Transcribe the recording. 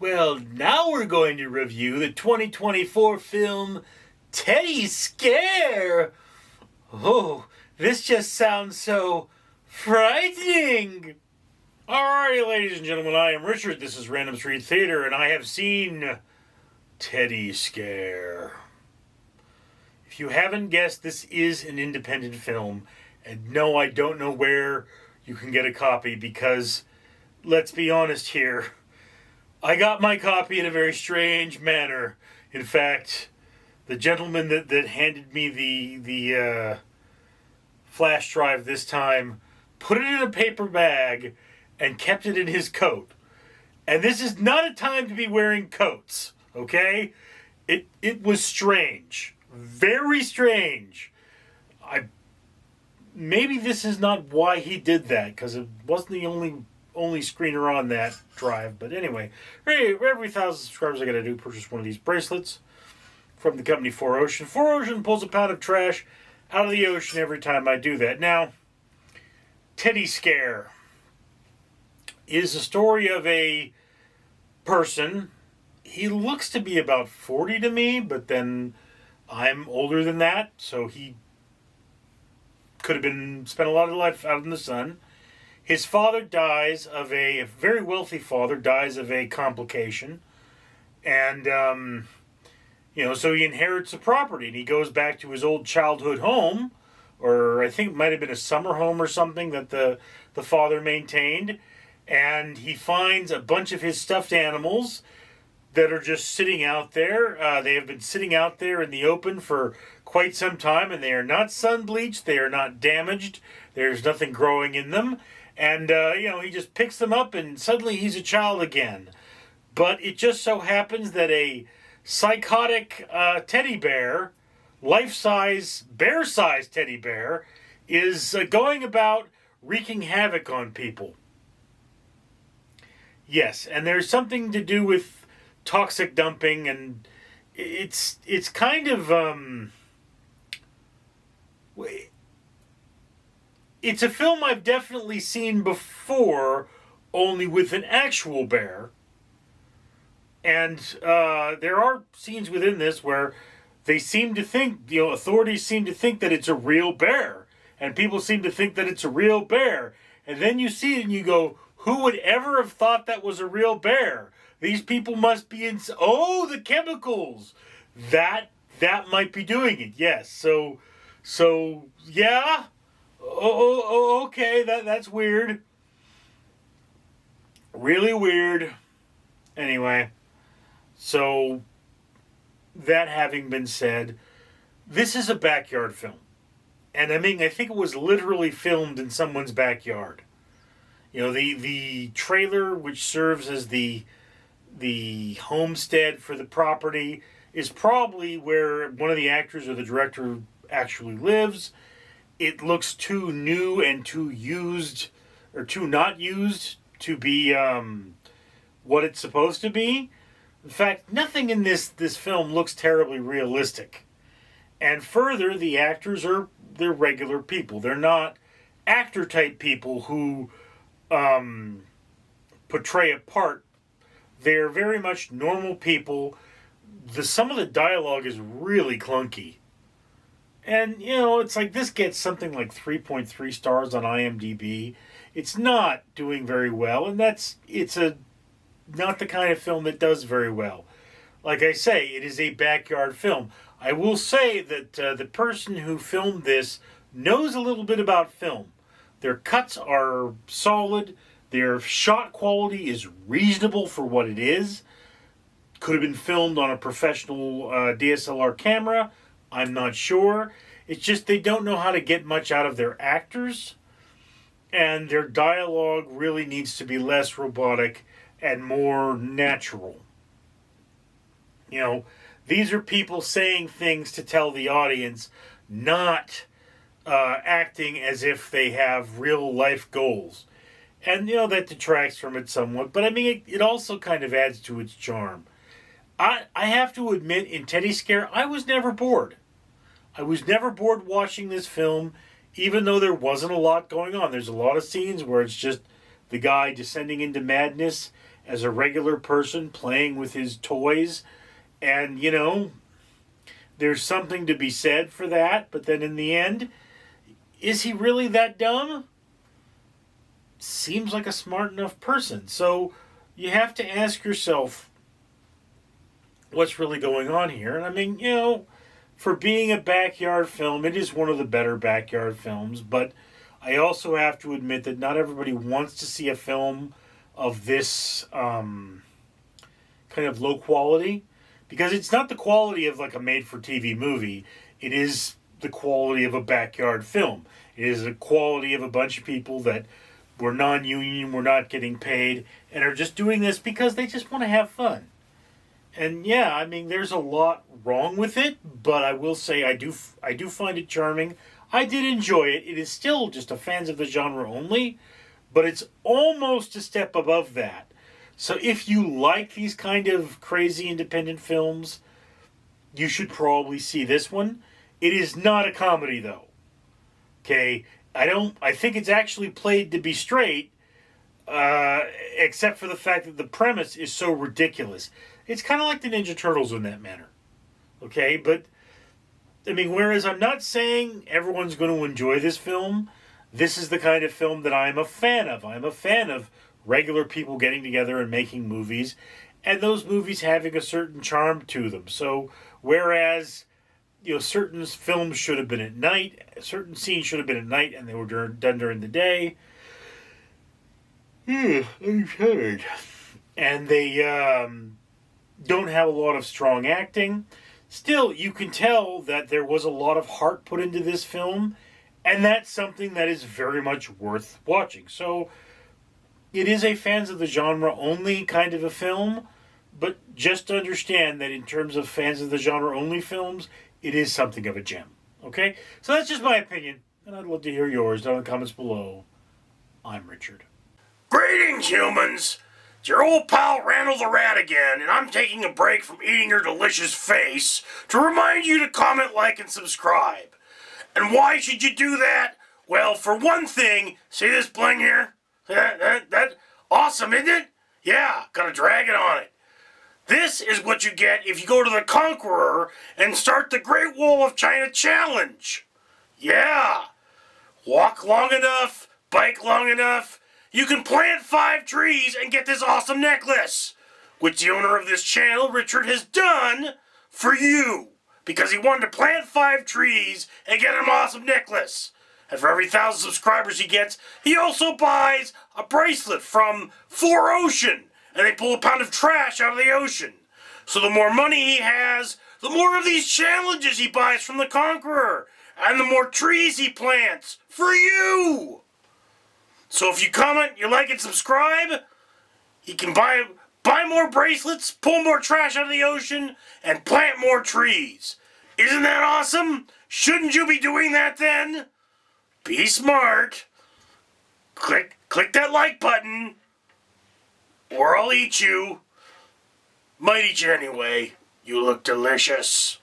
Well, now we're going to review the 2024 film Teddiscare. Oh, this just sounds so frightening. Alrighty, ladies and gentlemen, I am Richard. This is Random Street Theater, and I have seen Teddiscare. If you haven't guessed, this is an independent film. And no, I don't know where you can get a copy because, let's be honest here, I got my copy in a very strange manner. In fact, the gentleman that handed me the flash drive this time put it in a paper bag and kept it in his coat. And this is not a time to be wearing coats, okay? It was strange. Very strange. Maybe this is not why he did that, because it wasn't the only screener on that drive. But anyway, hey, every 1,000 subscribers I gotta do, purchase one of these bracelets from the company 4Ocean. 4Ocean pulls a pound of trash out of the ocean every time I do that. Now, Teddiscare is a story of a person. He looks to be about 40 to me, but then I'm older than that, so he could have been spent a lot of life out in the sun. His father dies of a very wealthy father dies of a complication, and so he inherits the property, and he goes back to his old childhood home, or I think it might have been a summer home or something that the father maintained, and he finds a bunch of his stuffed animals that are just sitting out there. They have been sitting out there in the open for quite some time, and they are not sun bleached. They are not damaged. There's nothing growing in them. And, he just picks them up, and suddenly he's a child again. But it just so happens that a psychotic teddy bear, life-size, bear-sized teddy bear, is going about wreaking havoc on people. Yes, and there's something to do with toxic dumping, and it's kind of it's a film I've definitely seen before, only with an actual bear. And there are scenes within this where they seem to think, authorities seem to think that it's a real bear, and people seem to think that it's a real bear, and then you see it and you go, who would ever have thought that was a real bear? These people must be in... Oh, the chemicals! That might be doing it, yes. So yeah. Okay, that's weird. Really weird. Anyway, so that having been said, this is a backyard film. And I think it was literally filmed in someone's backyard. The trailer, which serves as the homestead for the property, is probably where one of the actors or the director actually lives. It looks too new and too used, or too not used, to be what it's supposed to be. In fact, nothing in this film looks terribly realistic. And further, the actors they're regular people. They're not actor-type people who portray a part. They're very much normal people. Some of the dialogue is really clunky. And, it's like this gets something like 3.3 stars on IMDb. It's not doing very well, and it's not the kind of film that does very well. Like I say, it is a backyard film. I will say that the person who filmed this knows a little bit about film. Their cuts are solid. Their shot quality is reasonable for what it is. Could have been filmed on a professional DSLR camera. I'm not sure. It's just they don't know how to get much out of their actors. And their dialogue really needs to be less robotic and more natural. These are people saying things to tell the audience, not acting as if they have real life goals. And, that detracts from it somewhat. But, it also kind of adds to its charm. I have to admit, in Teddiscare, I was never bored. I was never bored watching this film, even though there wasn't a lot going on. There's a lot of scenes where it's just the guy descending into madness, as a regular person playing with his toys. And, you know, there's something to be said for that. But then in the end, is he really that dumb? Seems like a smart enough person. So you have to ask yourself what's really going on here. And I mean, you know, for being a backyard film, it is one of the better backyard films. But I also have to admit that not everybody wants to see a film of this kind of low quality. Because it's not the quality of like a made-for-TV movie. It is the quality of a backyard film. It is the quality of a bunch of people that were non-union, were not getting paid, and are just doing this because they just want to have fun. And yeah, I mean, there's a lot wrong with it, but I will say I do find it charming. I did enjoy it. It is still just a fans of the genre only, but it's almost a step above that. So if you like these kind of crazy independent films, you should probably see this one. It is not a comedy, though. Okay? I think it's actually played to be straight, except for the fact that the premise is so ridiculous. It's kind of like the Ninja Turtles in that manner. Okay? But, I mean, whereas I'm not saying everyone's going to enjoy this film, this is the kind of film that I'm a fan of. I'm a fan of regular people getting together and making movies, and those movies having a certain charm to them. So, whereas, you know, certain films should have been at night, certain scenes should have been at night, and they were done during the day. I'm tired. And they don't have a lot of strong acting. Still, you can tell that there was a lot of heart put into this film, and that's something that is very much worth watching. So, it is a fans of the genre only kind of a film, but just understand that in terms of fans of the genre only films, it is something of a gem. Okay? So that's just my opinion, and I'd love to hear yours down in the comments below. I'm Richard. Greetings, humans! It's your old pal Randall the Rat again, and I'm taking a break from eating your delicious face to remind you to comment, like, and subscribe. And why should you do that? Well, for one thing, see this bling here? That awesome, isn't it? Yeah, got a dragon on it. This is what you get if you go to the Conqueror and start the Great Wall of China Challenge. Yeah. Walk long enough, bike long enough, you can plant 5 trees and get this awesome necklace, which the owner of this channel, Richard, has done for you, because he wanted to plant 5 trees and get an awesome necklace. And for every 1,000 subscribers he gets, he also buys a bracelet from 4Ocean. And they pull a pound of trash out of the ocean. So the more money he has, the more of these challenges he buys from the Conqueror. And the more trees he plants for you. So if you comment, you like and subscribe, he can buy more bracelets, pull more trash out of the ocean, and plant more trees. Isn't that awesome? Shouldn't you be doing that then? Be smart. Click that like button, or I'll eat you. Might eat you anyway. You look delicious.